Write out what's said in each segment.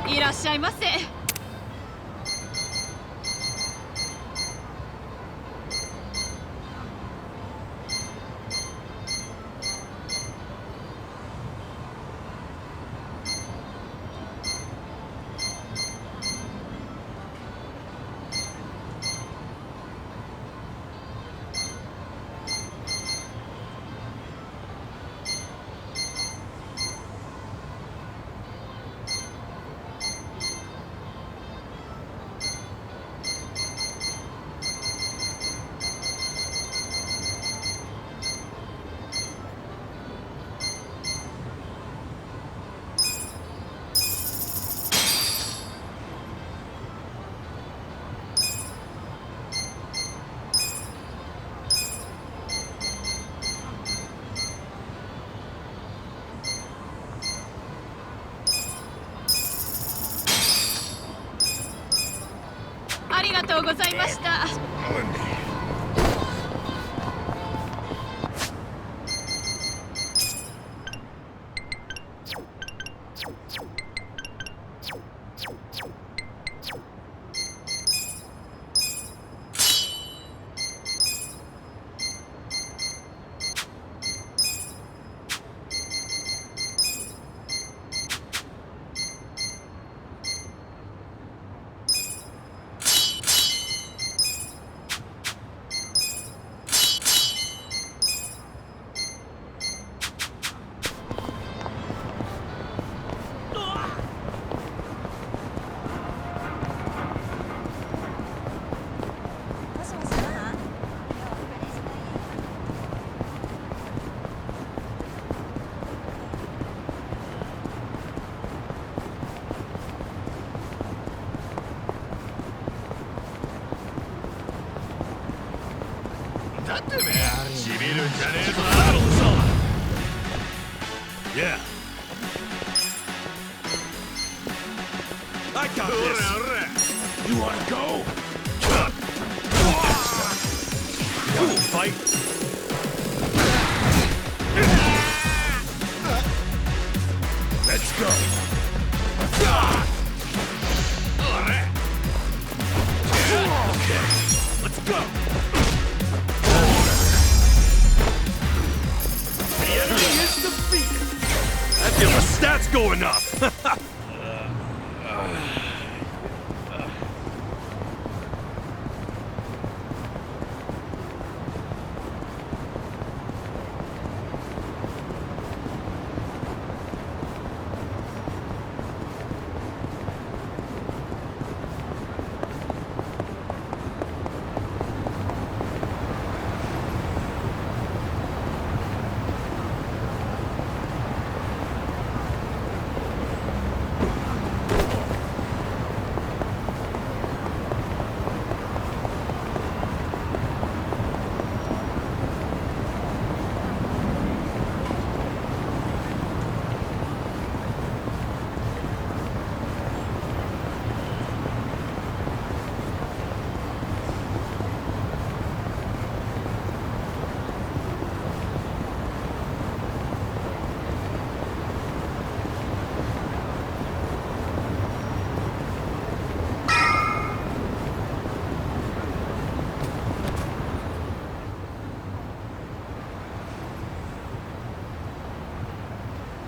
いらっしゃいませ。ありがとうございました。だってめえ、しびるんじゃねえぞ。Yeah. I got this. You wanna go? You wanna fight? Let's go. Okay, let's go. The enemy is defeated. I feel the stats going up.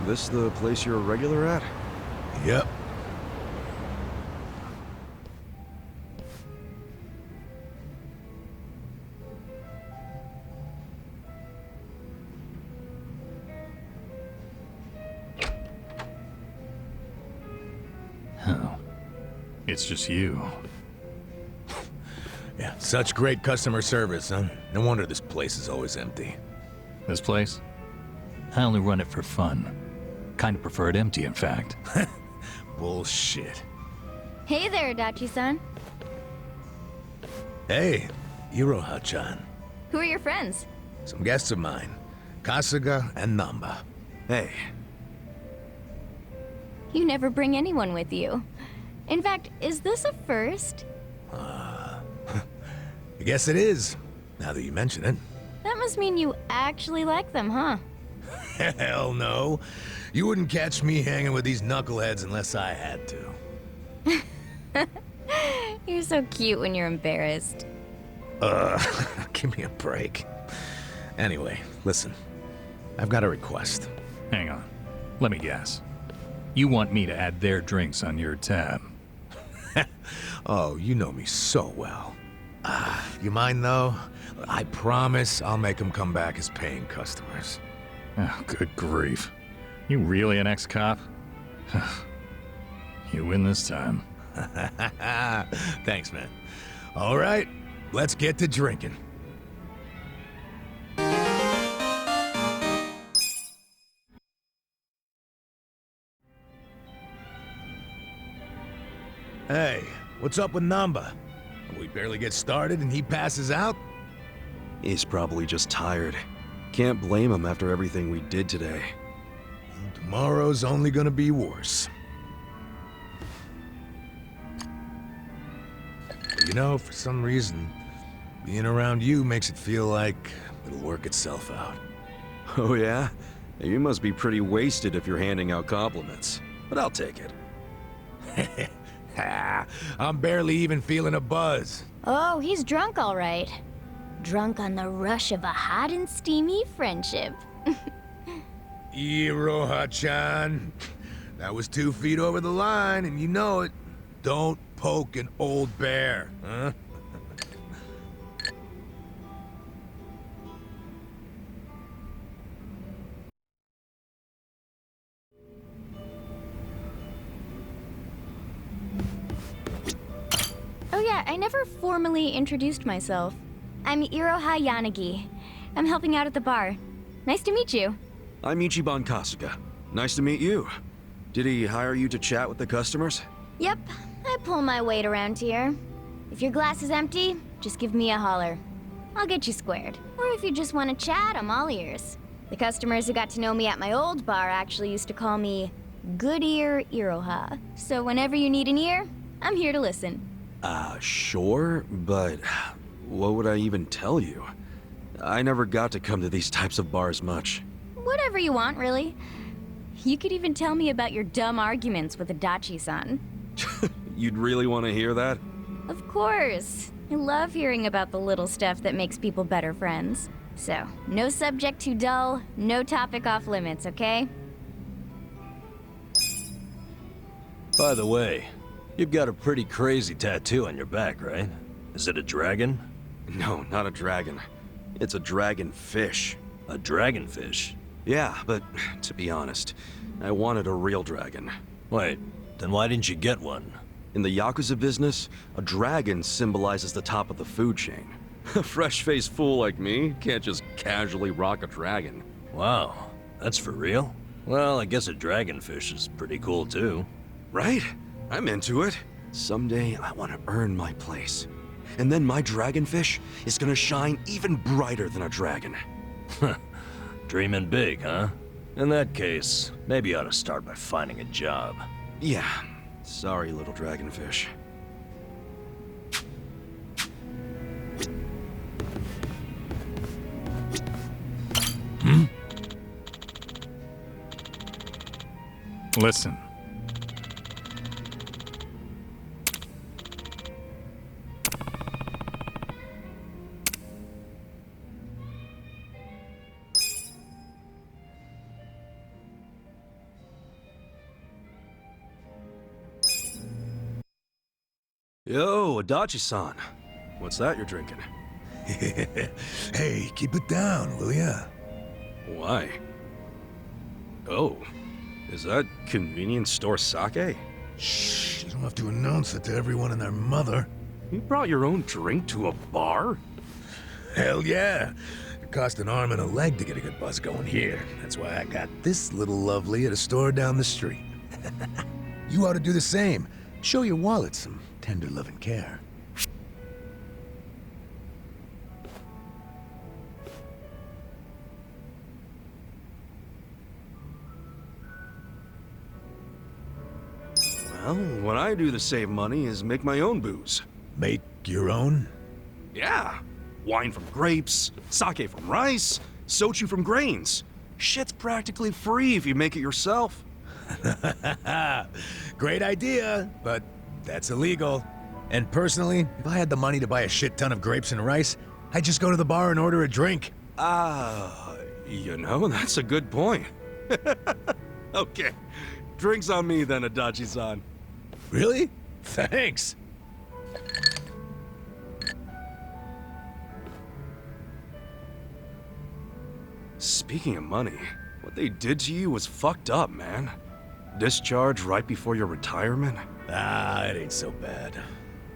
This the place you're a regular at? Yep. Oh. It's just you. Yeah, such great customer service, huh? No wonder this place is always empty. This place? I only run it for fun. Kind of prefer it empty, in fact. Bullshit. Hey there, Dachi-san. Hey, Iroha-chan. Who are your friends? Some guests of mine. Kasuga and Namba. Hey, You never bring anyone with you. In fact, is this a first? I guess it is, now that you mention it. That must mean you actually like them, huh? Hell no. You wouldn't catch me hanging with these knuckleheads unless I had to. You're so cute when you're embarrassed. Give me a break. Anyway, listen. I've got a request. Hang on. Let me guess. You want me to add their drinks on your tab? Oh, you know me so well. You mind though? I promise I'll make them come back as paying customers. Oh, good grief. You really an ex-cop? You win this time. Thanks, man. All right, let's get to drinking. Hey, what's up with Namba? We barely get started and he passes out? he's probably just tired. Can't blame him after everything we did today. Tomorrow's only gonna be worse. But you know, for some reason, being around you makes it feel like it'll work itself out. Oh yeah? You must be pretty wasted if you're handing out compliments. But I'll take it. I'm barely even feeling a buzz. Oh, he's drunk all right. Drunk on the rush of a hot and steamy friendship. Iroha-chan, that was 2 feet over the line, and you know it. Don't poke an old bear, huh? Oh yeah, I never formally introduced myself. I'm Iroha Yanagi. I'm helping out at the bar. Nice to meet you. I'm Ichiban Kasuga. Nice to meet you. Did he hire you to chat with the customers? Yep, I pull my weight around here. If your glass is empty, just give me a holler. I'll get you squared. Or if you just want to chat, I'm all ears. The customers who got to know me at my old bar actually used to call me Good Ear Iroha. So whenever you need an ear, I'm here to listen. Sure, but what would I even tell you? I never got to come to these types of bars much. Whatever you want, really. You could even tell me about your dumb arguments with Adachi-san. You'd really want to hear that? Of course. I love hearing about the little stuff that makes people better friends. So, no subject too dull, no topic off limits, okay? By the way, you've got a pretty crazy tattoo on your back, right? Is it a dragon? No, not a dragon. It's a dragon fish. A dragonfish? Yeah, but to be honest, I wanted a real dragon. Wait, then why didn't you get one? In the Yakuza business, a dragon symbolizes the top of the food chain. A fresh-faced fool like me can't just casually rock a dragon. Wow, that's for real? Well, I guess a dragonfish is pretty cool too. Right? I'm into it. Someday, I want to earn my place. And then my dragonfish is gonna shine even brighter than a dragon. Dreaming big, huh? In that case, maybe you ought to start by finding a job. Yeah. Sorry, little dragonfish. Listen. Yo, Adachi-san. What's that you're drinking? Hey, keep it down, will ya? Why? Oh, is that convenience store sake? Shh, you don't have to announce it to everyone and their mother. You brought your own drink to a bar? Hell yeah. It cost an arm and a leg to get a good buzz going here. That's why I got this little lovely at a store down the street. You ought to do the same. Show your wallet some tender love and care. Well, what I do to save money is make my own booze. Make your own? Yeah. Wine from grapes, sake from rice, soju from grains. Shit's practically free if you make it yourself. Great idea, but that's illegal. And personally, if I had the money to buy a shit ton of grapes and rice, I'd just go to the bar and order a drink. You know, that's a good point. Okay. Drinks on me then, Adachi-san. Really? Thanks. Speaking of money, what they did to you was fucked up, man. Discharge right before your retirement? It ain't so bad.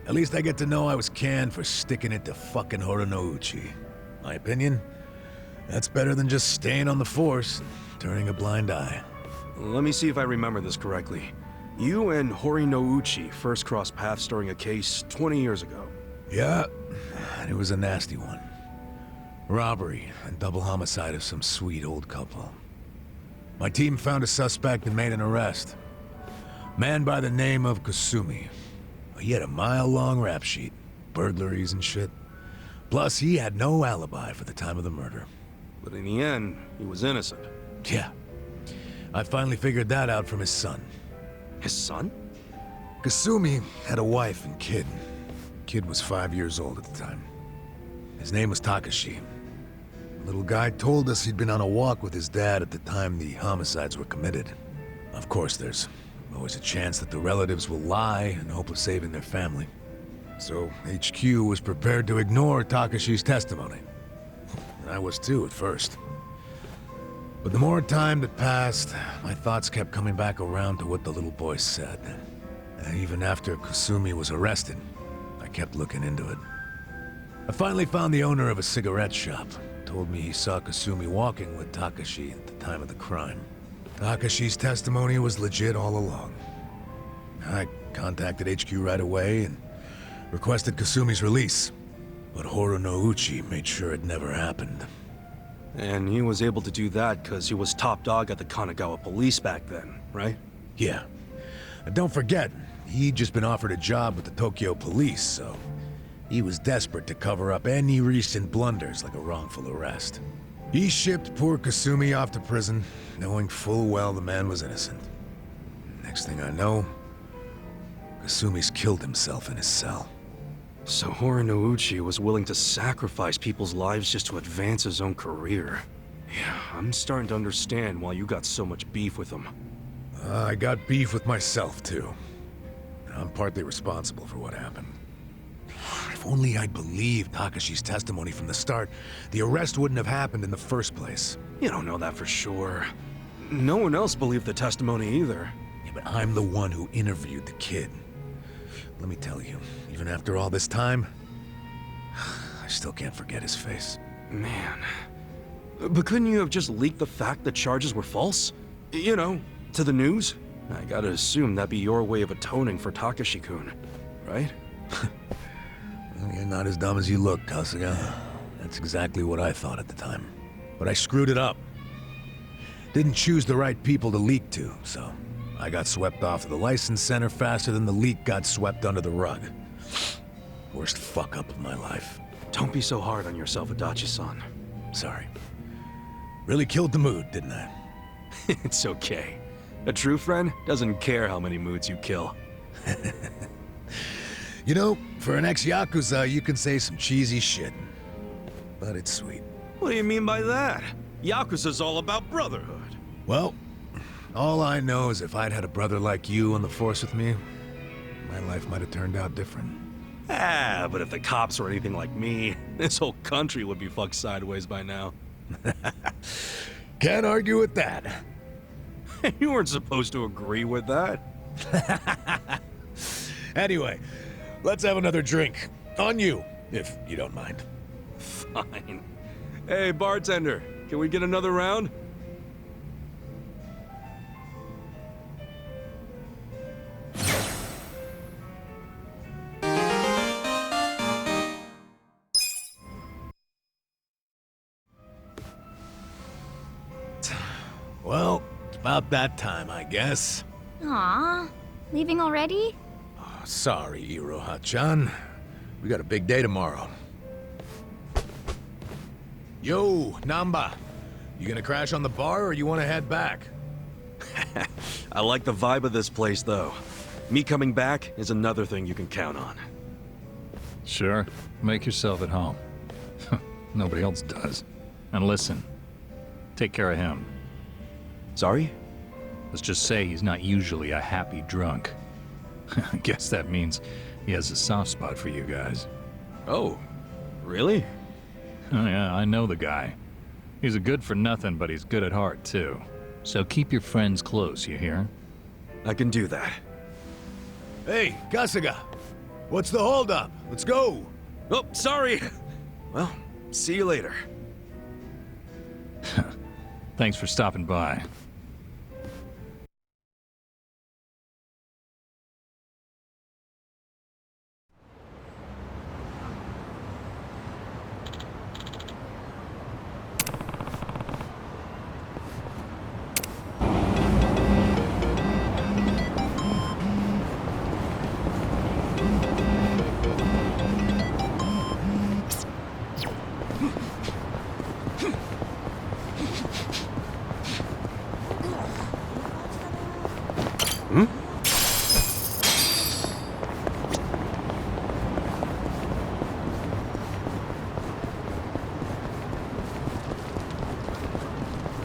At least I get to know I was canned for sticking it to fucking Horonouchi. My opinion? That's better than just staying on the force and turning a blind eye. Let me see if I remember this correctly. You and Horinouchi first crossed paths during a case 20 years ago. Yeah, and it was a nasty one. Robbery and double homicide of some sweet old couple. My team found a suspect and made an arrest. Man by the name of Kasumi. He had a mile-long rap sheet, burglaries and shit. Plus, he had no alibi for the time of the murder. But in the end, he was innocent. Yeah. I finally figured that out from his son. His son? Kasumi had a wife and kid. Kid was 5 years old at the time. His name was Takashi. The little guy told us he'd been on a walk with his dad at the time the homicides were committed. Of course, there's always a chance that the relatives will lie in hope of saving their family. So HQ was prepared to ignore Takashi's testimony. And I was too at first. But the more time that passed, my thoughts kept coming back around to what the little boy said. And even after Kasumi was arrested, I kept looking into it. I finally found the owner of a cigarette shop. Told me he saw Kasumi walking with Takashi at the time of the crime. Takashi's testimony was legit all along. I contacted HQ right away and requested Kasumi's release. But Horonouchi made sure it never happened. And he was able to do that because he was top dog at the Kanagawa police back then, right? Yeah. And don't forget, he'd just been offered a job with the Tokyo police, so he was desperate to cover up any recent blunders like a wrongful arrest. He shipped poor Kasumi off to prison, knowing full well the man was innocent. Next thing I know, Kasumi's killed himself in his cell. So Horinouchi was willing to sacrifice people's lives just to advance his own career. Yeah, I'm starting to understand why you got so much beef with him. I got beef with myself, too. I'm partly responsible for what happened. If only I'd believed Takashi's testimony from the start, the arrest wouldn't have happened in the first place. You don't know that for sure. No one else believed the testimony either. Yeah, but I'm the one who interviewed the kid. Let me tell you, even after all this time, I still can't forget his face. Man. But couldn't you have just leaked the fact that charges were false? You know, to the news? I gotta assume that'd be your way of atoning for Takashi-kun, right? Well, you're not as dumb as you look, Kasuga. That's exactly what I thought at the time. But I screwed it up. Didn't choose the right people to leak to, so I got swept off to the license center faster than the leak got swept under the rug. Worst fuck-up of my life. Don't be so hard on yourself, Adachi-san. Sorry. Really killed the mood, didn't I? It's okay. A true friend doesn't care how many moods you kill. You know, for an ex-Yakuza, you can say some cheesy shit. But it's sweet. What do you mean by that? Yakuza's all about brotherhood. Well, all I know is if I'd had a brother like you on the force with me, my life might have turned out different. Ah, but if the cops were anything like me, this whole country would be fucked sideways by now. Can't argue with that. You weren't supposed to agree with that. Anyway, let's have another drink. On you, if you don't mind. Fine. Hey, bartender, can we get another round? Well, it's about that time, I guess. Aw. Leaving already? Oh, sorry, Iroha-chan. We got a big day tomorrow. Yo, Namba. You gonna crash on the bar or you wanna head back? I like the vibe of this place, though. Me coming back is another thing you can count on. Sure. Make yourself at home. Nobody else does. And listen, take care of him. Sorry? Let's just say he's not usually a happy drunk. I guess that means he has a soft spot for you guys. Oh, really? Oh yeah, I know the guy. He's a good for nothing, but he's good at heart too. So keep your friends close, you hear? I can do that. Hey, Kasuga. What's the holdup? Let's go. Oh, sorry. Well, see you later. Thanks for stopping by.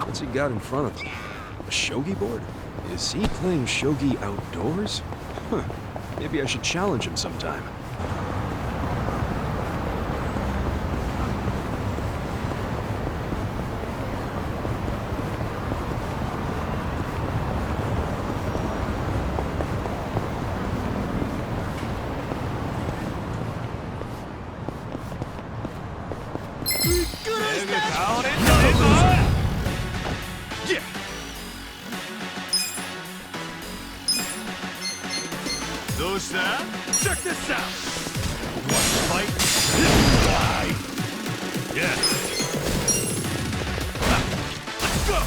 What's he got in front of him? A shogi board? Is he playing shogi outdoors? Huh. Maybe I should challenge him sometime. Check this out! Fight. Why? Yeah. Let's go!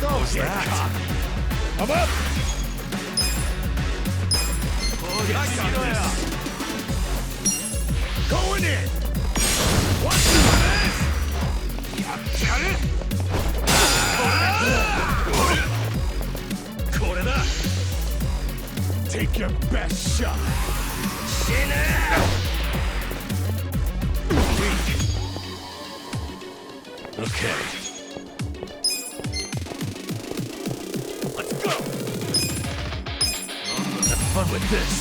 What's that? I'm up! Oh, yeah, I got this. Going in! Watch this! Got it? Take your best shot! Weak. Okay. Let's go! Have fun with this.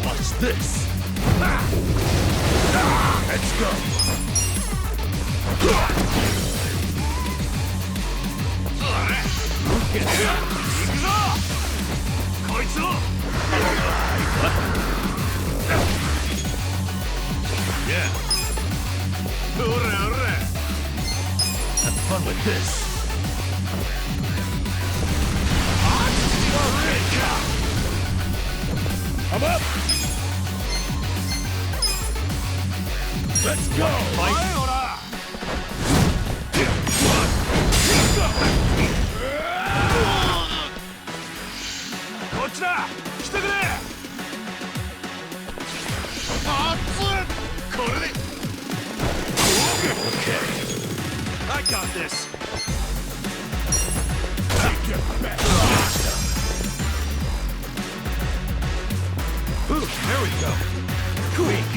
Watch this. Let's go. Get it! 行くぞ！こいつを！ Yeah. ほらほら。 Have fun with this. I'm up. Let's go. はいほら。 こっちだ！来てくれ！これで。Okay. I got this. Take your best. Ooh, there we go. Quick.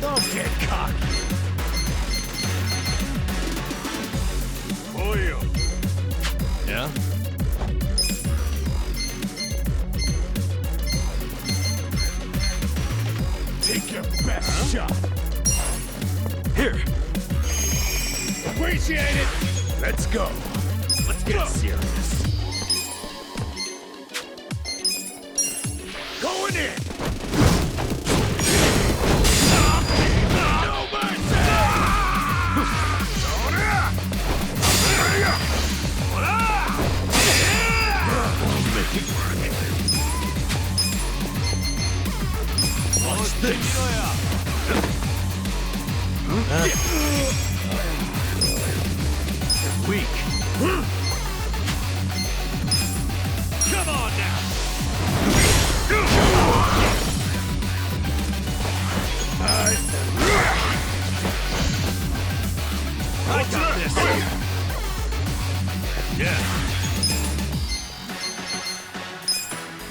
Don't get cocky. Oil. Yeah? Take your best shot. Here! Appreciate it. Let's go. Let's get serious. Going in. No mercy!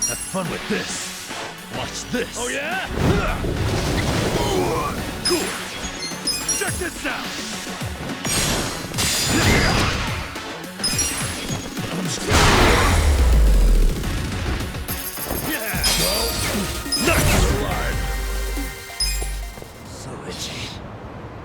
Have fun with this. Watch this. Oh, yeah? Cool. Check this out.